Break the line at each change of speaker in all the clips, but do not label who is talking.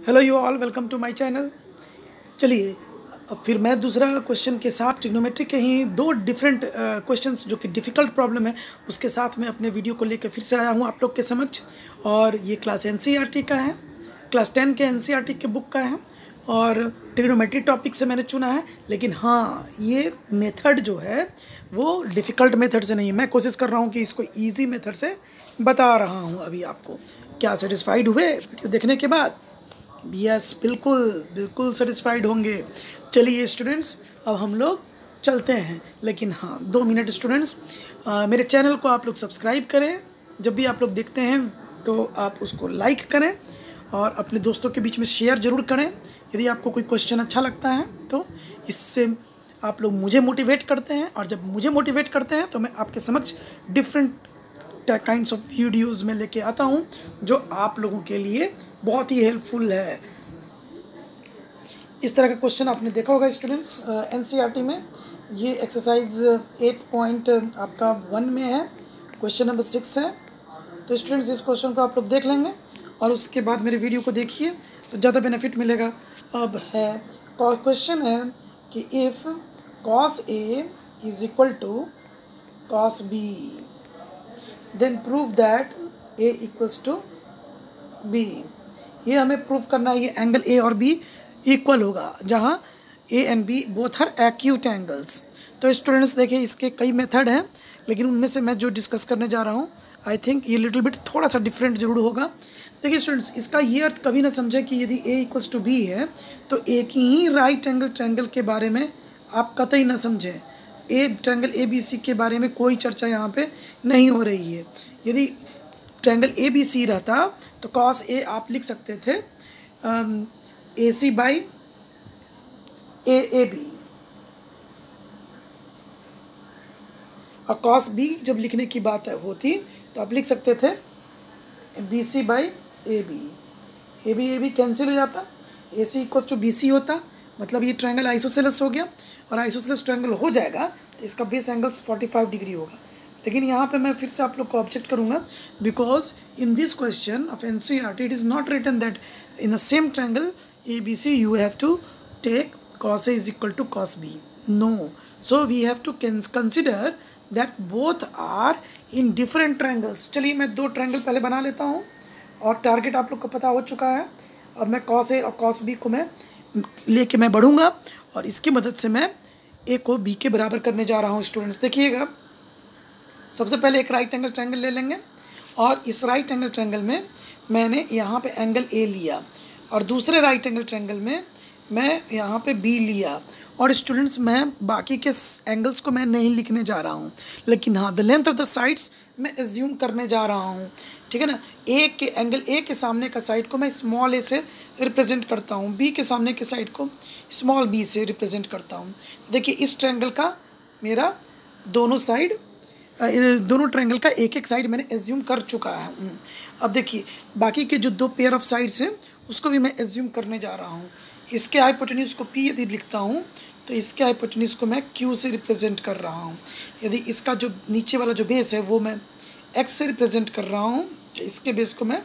Hello you all, welcome to my channel. चलिए अब फिर मैं दूसरा क्वेश्चन के साथ ट्रिग्नोमेट्री के ही दो डिफरेंट क्वेश्चंस जो कि डिफ़िकल्ट प्रॉब्लम है उसके साथ मैं अपने वीडियो को लेकर फिर से आया हूँ आप लोग के समक्ष। और ये क्लास एनसीईआरटी का है, क्लास 10 के एनसीईआरटी के बुक का है और ट्रिग्नोमेट्री टॉपिक से मैंने चुना है। लेकिन हाँ, ये मेथड जो है वो डिफ़िकल्ट मेथड से नहीं है। मैं कोशिश कर रहा हूँ कि इसको ईजी मेथड से बता रहा हूँ अभी आपको। क्या सेटिस्फाइड हुए वीडियो देखने के बाद? यस, बिल्कुल बिल्कुल सेटिस्फाइड होंगे। चलिए स्टूडेंट्स, अब हम लोग चलते हैं। लेकिन हाँ, 2 मिनट स्टूडेंट्स, मेरे चैनल को आप लोग सब्सक्राइब करें। जब भी आप लोग देखते हैं तो आप उसको लाइक करें और अपने दोस्तों के बीच में शेयर ज़रूर करें यदि आपको कोई क्वेश्चन अच्छा लगता है तो। इससे आप लोग मुझे मोटिवेट करते हैं और जब मुझे मोटिवेट करते हैं तो मैं आपके समक्ष डिफरेंट काइंड्स ऑफ वीडियोज़ में लेके आता हूँ जो आप लोगों के लिए बहुत ही हेल्पफुल है। इस तरह का क्वेश्चन आपने देखा होगा स्टूडेंट्स एनसीईआरटी में। ये एक्सरसाइज 8 पॉइंट आपका 1 में है, क्वेश्चन नंबर 6 है। तो स्टूडेंट्स इस क्वेश्चन को आप लोग देख लेंगे और उसके बाद मेरे वीडियो को देखिए तो ज़्यादा बेनिफिट मिलेगा। अब है क्वेश्चन है कि if cos A is equal to cos B then prove that A equals to B। ये हमें प्रूव करना है ये एंगल A और B इक्वल होगा जहाँ A and B both are acute angles. तो स्टूडेंट्स देखिए, इसके कई मेथड हैं लेकिन उनमें से मैं जो डिस्कस करने जा रहा हूँ आई थिंक ये लिटिल बिट थोड़ा सा डिफरेंट जरूर होगा। देखिए स्टूडेंट्स, इसका ये अर्थ कभी ना समझे कि यदि A इक्वल्स टू B है तो एक ही राइट एंगल ट्रायंगल के बारे में आप कतई ना समझें। ट्रायंगल ABC के बारे में कोई चर्चा यहाँ पे नहीं हो रही है। यदि ट्रायंगल ABC रहता तो cos A आप लिख सकते थे AC बाई AAB और cos B जब लिखने की बात होती तो आप लिख सकते थे BC by AB। AB cancel हो जाता, AC इक्वल्स टू BC होता, मतलब ये ट्रायंगल आइसोसेलेस हो गया और आइसोसेलेस ट्रायंगल हो जाएगा तो इसका बेस एंगल्स 45 डिग्री होगा। लेकिन यहाँ पे मैं फिर से आप लोग को ऑब्जेक्ट करूँगा because in this question of NCERT it is not written that in a same triangle ABC you have to take cos A is equal to cos B। No, so we have to consider that both are in different triangles. चलिए मैं 2 triangle पहले बना लेता हूँ और target आप लोग को पता हो चुका है। अब मैं cos A और cos B को मैं लेके मैं बढ़ूँगा और इसकी मदद से मैं A को B के बराबर करने जा रहा हूँ। स्टूडेंट्स देखिएगा, सबसे पहले एक राइट एंगल ट्रायंगल ले लेंगे और इस राइट एंगल ट्रायंगल में मैंने यहाँ पे एंगल A लिया और दूसरे राइट एंगल ट्रायंगल में मैं यहाँ पे B लिया। और स्टूडेंट्स मैं बाकी के एंगल्स को मैं नहीं लिखने जा रहा हूँ, लेकिन हाँ the length of the sides मैं एज्यूम करने जा रहा हूँ, ठीक है ना। एंगल A के सामने का साइड को मैं स्मॉल a से रिप्रेजेंट करता हूँ, B के सामने के साइड को स्मॉल b से रिप्रेजेंट करता हूँ। देखिए इस ट्रायंगल का मेरा दोनों ट्रायंगल का एक साइड मैंने एज्यूम कर चुका है। अब देखिए बाकी के जो 2 पेयर ऑफ साइड्स हैं उसको भी मैं एज्यूम करने जा रहा हूँ। इसके हाइपोटेन्यूज को P यदि लिखता हूँ तो इसके हाइपोटेन्यूज को मैं Q से रिप्रेजेंट कर रहा हूँ। यदि इसका जो नीचे वाला जो बेस है वो मैं X से रिप्रेजेंट कर रहा हूँ, इसके बेस को मैं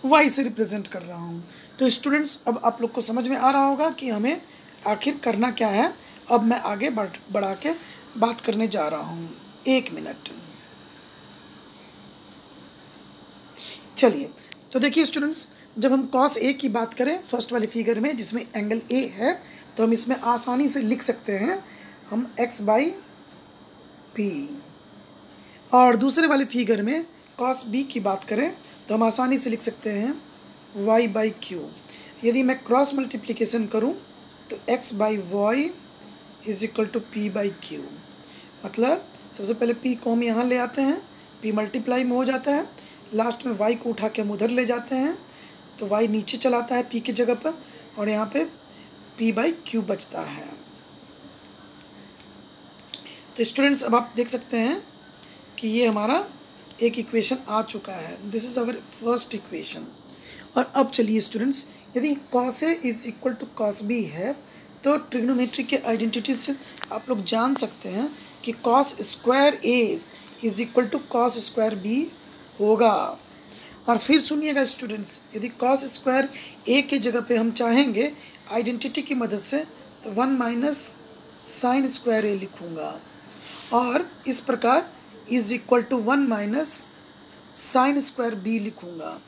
Y से रिप्रेजेंट कर रहा हूँ। तो स्टूडेंट्स अब आप लोग को समझ में आ रहा होगा कि हमें आखिर करना क्या है। अब मैं आगे बढ़ा के बात करने जा रहा हूँ। 1 मिनट। चलिए तो देखिए स्टूडेंट्स, जब हम cos A की बात करें फर्स्ट वाली फिगर में जिसमें एंगल A है तो हम इसमें आसानी से लिख सकते हैं हम x बाई P। और दूसरे वाली फिगर में cos B की बात करें तो हम आसानी से लिख सकते हैं y बाई Q। यदि मैं क्रॉस मल्टीप्लिकेशन करूं तो x by y is equal to P by Q। मतलब सबसे पहले P को हम यहाँ ले आते हैं, P मल्टीप्लाई में हो जाता है, लास्ट में y को उठा के हम उधर ले जाते हैं तो y नीचे चलाता है P की जगह पर और यहाँ पे P बाई Q बचता है। तो स्टूडेंट्स अब आप देख सकते हैं कि ये हमारा एक इक्वेशन आ चुका है। This is our first equation. और अब चलिए स्टूडेंट्स, यदि cos A is equal to cos B है तो ट्रिग्नोमेट्री के आइडेंटिटी से आप लोग जान सकते हैं कि cos square A is equal to cos square B होगा। और फिर सुनिएगा स्टूडेंट्स, यदि कॉस स्क्वायर ए की जगह पे हम चाहेंगे आइडेंटिटी की मदद से तो 1 माइनस साइन स्क्वायर ए लिखूँगा, और इस प्रकार is equal to 1 minus sine square B लिखूँगा।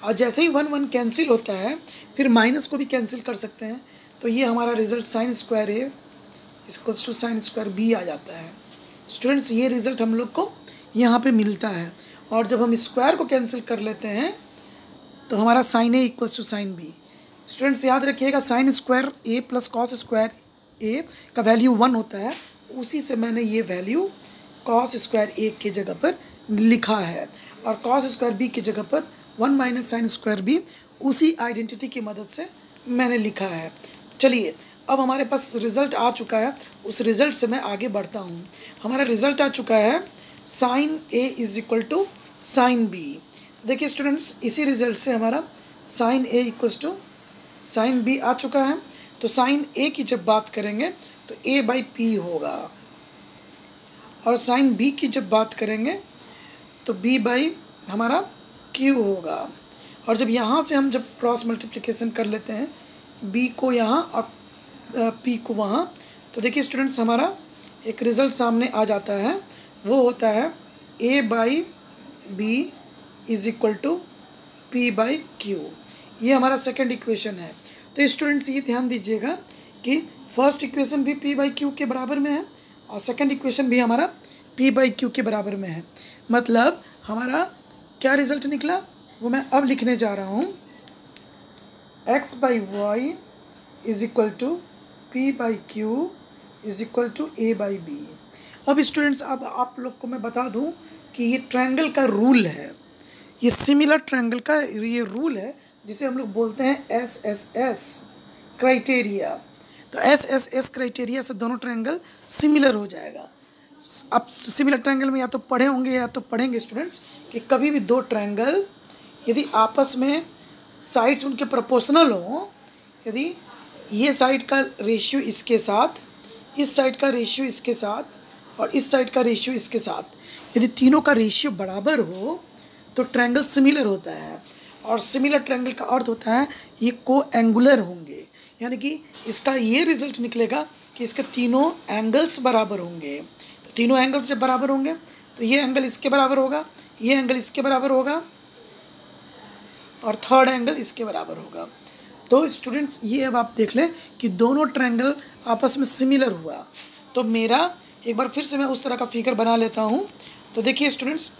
और जैसे ही 1 1 कैंसिल होता है फिर माइनस को भी कैंसिल कर सकते हैं, तो ये हमारा result sine square A equals to sine square B आ जाता है। स्टूडेंट्स ये रिज़ल्ट हम लोग को यहाँ पे मिलता है, और जब हम स्क्वायर को कैंसिल कर लेते हैं तो हमारा sine A equals to sine B. Students याद रखिएगा, sine square A plus cos square A का वैल्यू 1 होता है, उसी से मैंने ये वैल्यू कॉस स्क्वायर ए की जगह पर लिखा है, और कॉस स्क्वायर बी की जगह पर 1 माइनस साइन स्क्वायर बी उसी आइडेंटिटी की मदद से मैंने लिखा है। चलिए अब हमारे पास रिज़ल्ट आ चुका है, उस रिज़ल्ट से मैं आगे बढ़ता हूँ। हमारा रिज़ल्ट आ चुका है sine A is equal to sine B. देखिए स्टूडेंट्स, इसी रिज़ल्ट से हमारा sine A equals to sine B आ चुका है। तो साइन ए की जब बात करेंगे तो ए बाई पी होगा, और साइन बी की जब बात करेंगे तो बी बाई हमारा क्यू होगा। और जब यहाँ से हम जब क्रॉस मल्टीप्लिकेशन कर लेते हैं बी को यहाँ और पी को वहाँ, तो देखिए स्टूडेंट्स हमारा एक रिज़ल्ट सामने आ जाता है, वो होता है A by B is equal to P by Q. ये हमारा सेकंड इक्वेशन है। तो स्टूडेंट्स ये ध्यान दीजिएगा कि फर्स्ट इक्वेशन भी पी बाई क्यू के बराबर में है, और सेकंड इक्वेशन भी हमारा पी बाई क्यू के बराबर में है। मतलब हमारा क्या रिज़ल्ट निकला वो मैं अब लिखने जा रहा हूँ, x by y is equal to P by Q is equal to A by B. अब स्टूडेंट्स अब आप लोग को मैं बता दूं कि ये ट्रायंगल का रूल है, ये सिमिलर ट्रायंगल का ये रूल है जिसे हम लोग बोलते हैं एस एस एस क्राइटेरिया। तो एस एस एस क्राइटेरिया से दोनों ट्रायंगल सिमिलर हो जाएगा। अब सिमिलर ट्रायंगल में या तो पढ़े होंगे या तो पढ़ेंगे स्टूडेंट्स कि कभी भी दो ट्रायंगल यदि आपस में साइड्स उनके प्रोपोर्शनल हों, यदि ये साइड का रेशियो इसके साथ, इस साइड का रेशियो इसके साथ, और इस साइड का रेशियो इसके साथ, यदि तीनों का रेशियो बराबर हो तो ट्रायंगल सिमिलर होता है। और सिमिलर ट्रायंगल का अर्थ होता है ये कोएंगुलर होंगे, यानी कि इसका ये रिजल्ट निकलेगा कि इसके तीनों एंगल्स बराबर होंगे। तो तीनों एंगल्स जब बराबर होंगे तो ये एंगल इसके बराबर होगा, ये एंगल इसके बराबर होगा, और थर्ड एंगल इसके बराबर होगा। तो स्टूडेंट्स ये अब आप देख लें कि दोनों ट्रायंगल आपस में सिमिलर हुआ। तो मेरा एक बार फिर से मैं उस तरह का फिगर बना लेता हूँ। तो देखिए स्टूडेंट्स,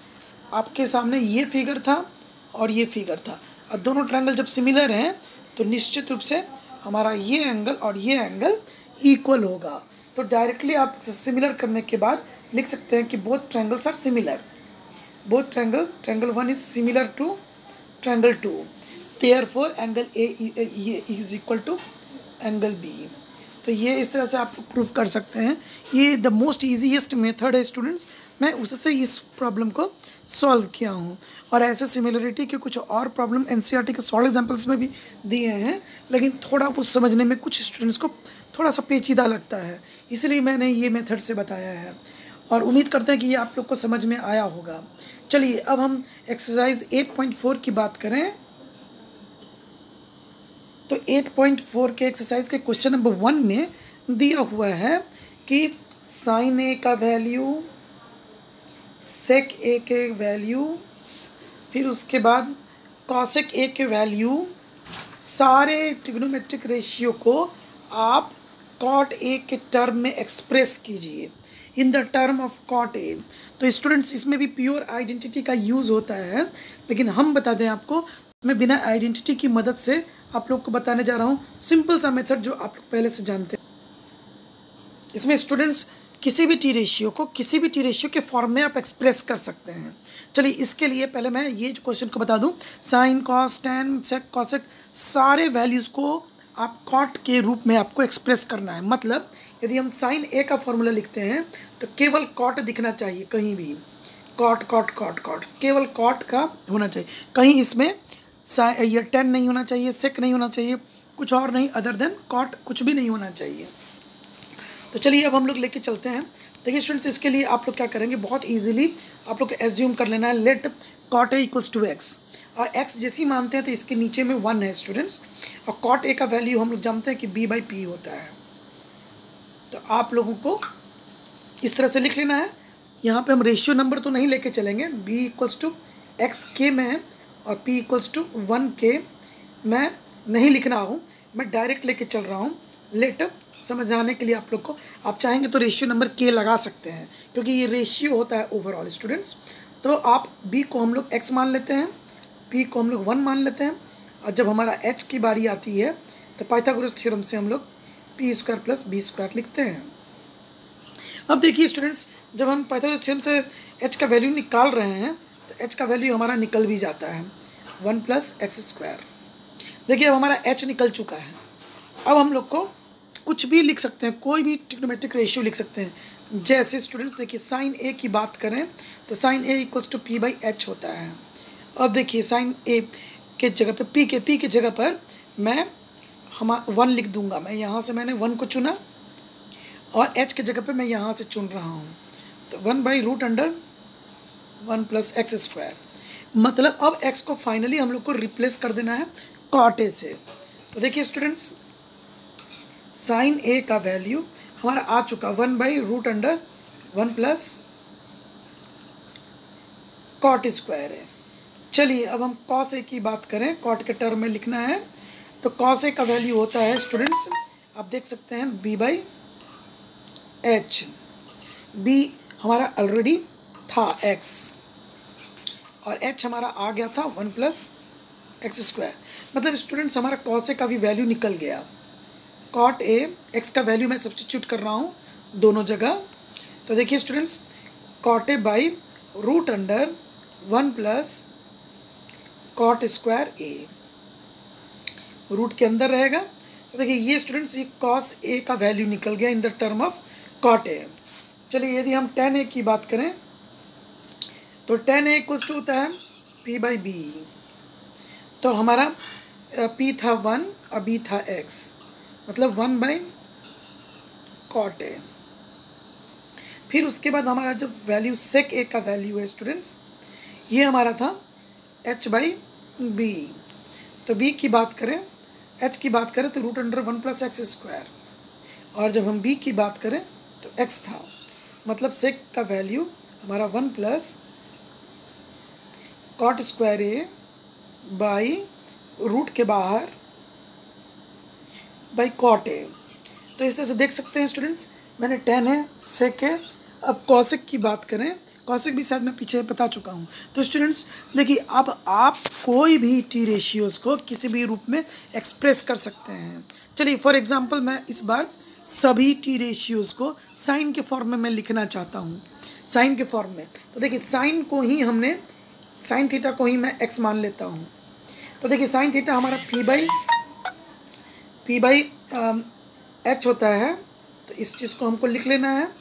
आपके सामने ये फिगर था और ये फिगर था, और दोनों ट्रायंगल जब सिमिलर हैं तो निश्चित रूप से हमारा ये एंगल और ये एंगल इक्वल होगा। तो डायरेक्टली आप सिमिलर करने के बाद लिख सकते हैं कि both triangles are similar, both triangle 1 is similar to triangle 2, therefore angle A is equal to angle B. तो ये इस तरह से आप प्रूफ कर सकते हैं। ये द मोस्ट ईजीएस्ट मेथड है स्टूडेंट्स, मैं उससे इस प्रॉब्लम को सॉल्व किया हूँ। और ऐसे सिमिलरिटी के कुछ और प्रॉब्लम एनसीईआरटी के सॉल्व एग्जाम्पल्स में भी दिए हैं, लेकिन थोड़ा वो समझने में कुछ स्टूडेंट्स को थोड़ा सा पेचीदा लगता है, इसलिए मैंने ये मेथड से बताया है, और उम्मीद करते हैं कि ये आप लोग को समझ में आया होगा। चलिए अब हम एक्सरसाइज 8.4 की बात करें। तो 8.4 के एक्सरसाइज के क्वेश्चन नंबर 1 में दिया हुआ है कि साइन ए का वैल्यू, सेक ए के वैल्यू, फिर उसके बाद कॉसेक ए के वैल्यू, सारे ट्रिग्नोमेट्रिक रेशियो को आप कॉट ए के टर्म में एक्सप्रेस कीजिए, in the term of cot A. तो स्टूडेंट्स इसमें भी प्योर आइडेंटिटी का यूज़ होता है, लेकिन हम बता दें आपको, मैं बिना आइडेंटिटी की मदद से आप लोग को बताने जा रहा हूँ सिंपल सा मेथड जो आप लोग पहले से जानते हैं। इसमें स्टूडेंट्स किसी भी टी रेशियो को किसी भी टी रेशियो के फॉर्म में आप एक्सप्रेस कर सकते हैं। चलिए इसके लिए पहले मैं ये क्वेश्चन को बता दूं, sine cos tan sec cosec सारे वैल्यूज़ को आप कॉट के रूप में आपको एक्सप्रेस करना है। मतलब यदि हम साइन ए का फॉर्मूला लिखते हैं तो केवल कॉट दिखना चाहिए, कहीं भी कॉट कॉट कॉट कॉट केवल कॉट का होना चाहिए, कहीं इसमें ये 10 नहीं होना चाहिए, सेक नहीं होना चाहिए, कुछ और नहीं अदर देन कॉट, कुछ भी नहीं होना चाहिए। तो चलिए अब हम लोग लेके चलते हैं। देखिए स्टूडेंट्स, इसके लिए आप लोग क्या करेंगे, बहुत इजीली आप लोग को एज्यूम कर लेना है, let cot A equals to x. और x जैसे ही मानते हैं तो इसके नीचे में 1 है स्टूडेंट्स, और कॉट ए का वैल्यू हम लोग जानते हैं कि b/p होता है। तो आप लोगों को इस तरह से लिख लेना है। यहाँ पे हम रेशियो नंबर तो नहीं लेके चलेंगे, b=x(k) में है और p=1k मैं नहीं लिख रहा हूँ, मैं डायरेक्ट लेके चल रहा हूँ लेटर समझाने के लिए आप लोग को। आप चाहेंगे तो रेशियो नंबर k लगा सकते हैं क्योंकि ये रेशियो होता है ओवरऑल स्टूडेंट्स। तो आप b को हम लोग x मान लेते हैं, p को हम लोग 1 मान लेते हैं, और जब हमारा h की बारी आती है तो पाइथागोरस थ्योरम से हम लोग p² + b² लिखते हैं। अब देखिए स्टूडेंट्स, जब हम पाइथागोरस थ्योरम से h का वैल्यू निकाल रहे हैं तो h का वैल्यू हमारा निकल भी जाता है 1 + x²। देखिए अब हमारा h निकल चुका है। अब हम लोग को कुछ भी लिख सकते हैं, कोई भी ट्रिग्नोमेट्रिक रेशियो लिख सकते हैं। जैसे स्टूडेंट्स देखिए साइन a की बात करें तो साइन a = p/h होता है। अब देखिए साइन a के जगह पे p के जगह पर मैं 1 लिख दूंगा। मैं यहाँ से मैंने 1 को चुना और h के जगह पे मैं यहाँ से चुन रहा हूँ, तो 1/√1 + x²। मतलब अब x को फाइनली हम लोग को रिप्लेस कर देना है कॉट ए से। तो देखिए स्टूडेंट्स, साइन a का वैल्यू हमारा आ चुका 1/√1 + cot² है। चलिए अब हम cos a की बात करें, कॉट के टर्म में लिखना है तो cos a का वैल्यू होता है स्टूडेंट्स, आप देख सकते हैं b/h। b हमारा ऑलरेडी था x और h हमारा आ गया था 1 + x²। मतलब स्टूडेंट्स हमारा cos a का भी वैल्यू निकल गया। cot a x का वैल्यू मैं सब्स्टिट्यूट कर रहा हूँ दोनों जगह। तो देखिए students, cot a/√1 + cot²a root के अंदर रहेगा। तो देखिए ये स्टूडेंट्स, ये cos a का वैल्यू निकल गया इन the term of cot a। चलिए यदि हम tan a की बात करें तो tan a = होता है p/b। तो हमारा p था 1 और b था x, मतलब 1/cot a। फिर उसके बाद हमारा जब वैल्यू sec a का वैल्यू है स्टूडेंट्स, ये हमारा था h/b। तो b की बात करें, h की बात करें तो √1 + x², और जब हम b की बात करें तो x था। मतलब sec का वैल्यू हमारा 1 + cot²a बाई रूट के बाहर बाई cot a। तो इस तरह से देख सकते हैं स्टूडेंट्स, मैंने tan है, sec है। अब cosec की बात करें, cosec भी शायद मैं पीछे बता चुका हूँ। तो स्टूडेंट्स देखिए, अब आप कोई भी टी रेशियोज़ को किसी भी रूप में एक्सप्रेस कर सकते हैं। चलिए फॉर एग्जांपल मैं इस बार सभी टी रेशियोज़ को साइन के फॉर्म में मैं लिखना चाहता हूँ, साइन के फॉर्म में। तो देखिए साइन को ही हमने, साइन थीटा को ही मैं x मान लेता हूँ। तो देखिए साइन थीटा हमारा p/h होता है, तो इस चीज़ को हमको लिख लेना है।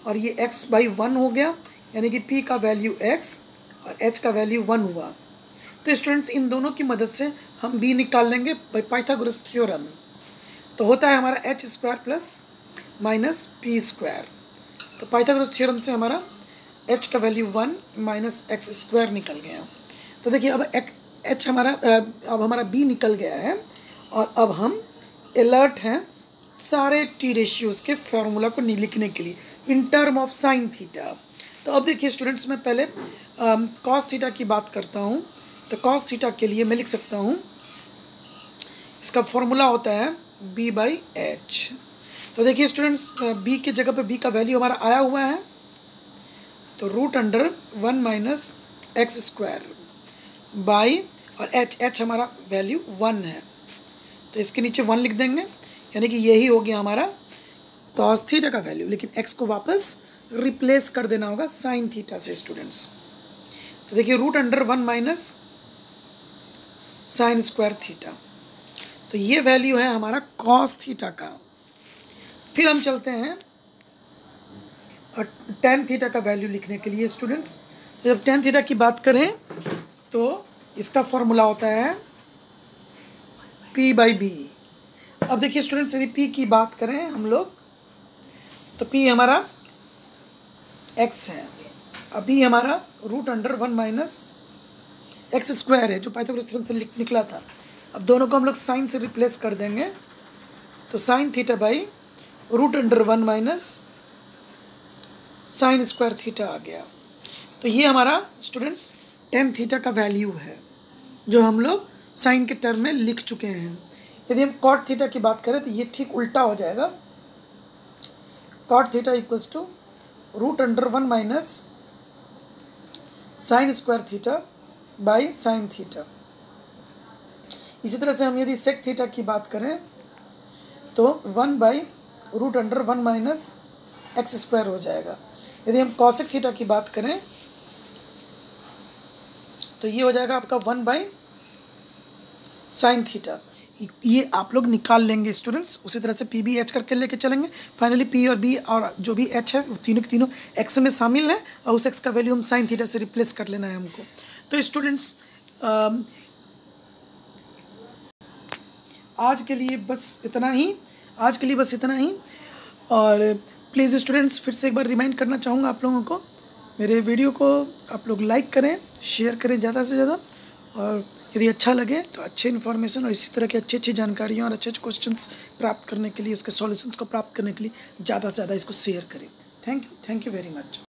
और ये x/1 हो गया, यानी कि p का वैल्यू x और h का वैल्यू 1 हुआ। तो स्टूडेंट्स इन दोनों की मदद से हम b निकाल लेंगे बाई पाइथागोरस थ्योरम। तो होता है हमारा h² + -p²। तो पाइथागोरस थ्योरम से हमारा h का वैल्यू 1 - x² निकल गया। तो देखिए अब h हमारा अब हमारा b निकल गया है, और अब हम अलर्ट हैं सारे टी रेशियोज़ के फार्मूला को लिखने के लिए in term of sine theta. तो अब देखिए स्टूडेंट्स, मैं पहले cos थीटा की बात करता हूँ। तो cos थीटा के लिए मैं लिख सकता हूँ, इसका फॉर्मूला होता है b/h। तो देखिए स्टूडेंट्स, b के जगह पे b का वैल्यू हमारा आया हुआ है, तो √1 - x² बाई, और h हमारा वैल्यू 1 है, तो इसके नीचे 1 लिख देंगे, यानी कि यही हो गया हमारा cos थीटा का वैल्यू। लेकिन x को वापस रिप्लेस कर देना होगा साइन थीटा से स्टूडेंट्स। तो देखिए √1 - sin² थीटा, तो ये वैल्यू है हमारा cos थीटा का। फिर हम चलते हैं tan थीटा का वैल्यू लिखने के लिए स्टूडेंट्स। जब tan थीटा की बात करें तो इसका फॉर्मूला होता है p/b। अब देखिए स्टूडेंट्स, यदि p की बात करें हम लोग, तो p हमारा x है, अब b हमारा √1 - एक्स स्क्वायर है जो पाइथागोरस थ्योरम से निकला था। अब दोनों को हम लोग साइन से रिप्लेस कर देंगे, तो sine theta by root under 1 minus sine square theta आ गया। तो ये हमारा स्टूडेंट्स टेन थीटा का वैल्यू है जो हम लोग साइन के टर्म में लिख चुके हैं। यदि हम कॉट थीटा की बात करें तो ये ठीक उल्टा हो जाएगा, cot theta equals to root under 1 minus sine square theta by sine theta. इसी तरह से हम यदि सेक थीटा की बात करें तो 1 by root under 1 minus x square हो जाएगा। यदि हम कॉसेक थीटा की बात करें तो ये हो जाएगा आपका 1 बाई साइन थीटा। ये आप लोग निकाल लेंगे स्टूडेंट्स, उसी तरह से पी बी एच करके लेके चलेंगे। फाइनली पी और बी और जो भी एच है वो तीनों के तीनों एक्स में शामिल है और उस एक्स का वैल्यू हम साइन थीटा से रिप्लेस कर लेना है हमको। तो स्टूडेंट्स आज के लिए बस इतना ही। और प्लीज़ स्टूडेंट्स फिर से एक बार रिमाइंड करना चाहूँगा आप लोगों को, मेरे वीडियो को आप लोग लाइक करें, शेयर करें ज़्यादा से ज़्यादा, और यदि अच्छा लगे तो अच्छे इन्फॉर्मेशन और इसी तरह की अच्छी जानकारियाँ और अच्छे क्वेश्चंस प्राप्त करने के लिए, उसके सॉल्यूशंस को प्राप्त करने के लिए ज़्यादा से ज़्यादा इसको शेयर करें। Thank you very much.